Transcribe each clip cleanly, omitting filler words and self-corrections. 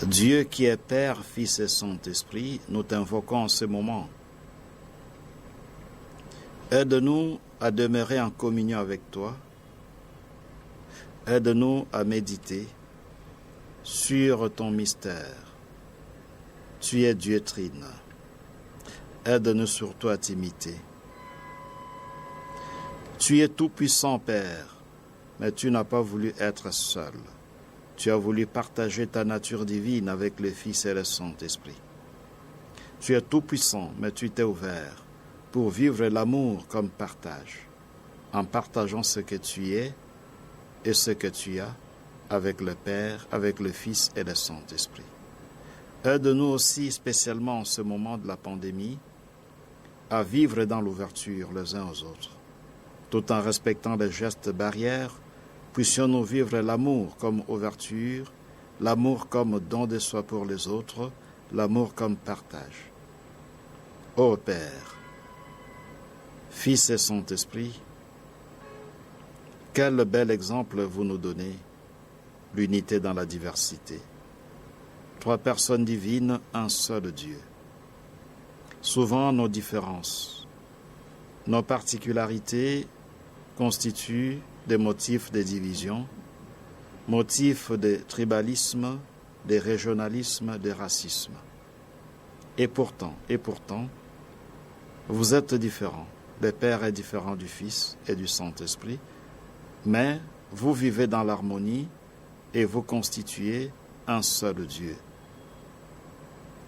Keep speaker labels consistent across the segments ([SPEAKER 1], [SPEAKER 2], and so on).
[SPEAKER 1] Dieu qui est Père, Fils et Saint-Esprit, nous t'invoquons en ce moment. Aide-nous à demeurer en communion avec toi. Aide-nous à méditer sur ton mystère. Tu es Dieu Trine. Aide-nous surtout à t'imiter. Tu es tout-puissant, Père, mais tu n'as pas voulu être seul. Tu as voulu partager ta nature divine avec le Fils et le Saint-Esprit. Tu es tout-puissant, mais tu t'es ouvert pour vivre l'amour comme partage, en partageant ce que tu es et ce que tu as avec le Père, avec le Fils et le Saint-Esprit. Aide-nous aussi, spécialement en ce moment de la pandémie, à vivre dans l'ouverture les uns aux autres. Tout en respectant les gestes barrières, puissions-nous vivre l'amour comme ouverture, l'amour comme don de soi pour les autres, l'amour comme partage. Ô Père, Fils et Saint-Esprit, quel bel exemple vous nous donnez, l'unité dans la diversité. Trois personnes divines, un seul Dieu. Souvent, nos différences, nos particularités constituent des motifs de division, motifs de tribalisme, de régionalisme, de racisme. Et pourtant, vous êtes différents. Le Père est différent du Fils et du Saint-Esprit, mais vous vivez dans l'harmonie et vous constituez un seul Dieu.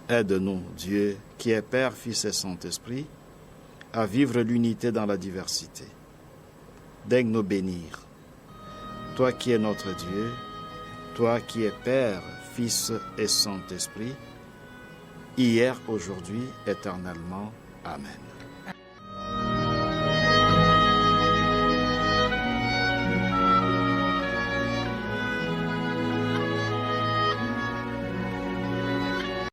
[SPEAKER 1] Aide-nous, Dieu, qui est Père, Fils et Saint-Esprit, à vivre l'unité dans la diversité. Daigne nous bénir. Toi qui es notre Dieu, toi qui es Père, Fils et Saint-Esprit, hier, aujourd'hui, éternellement. Amen.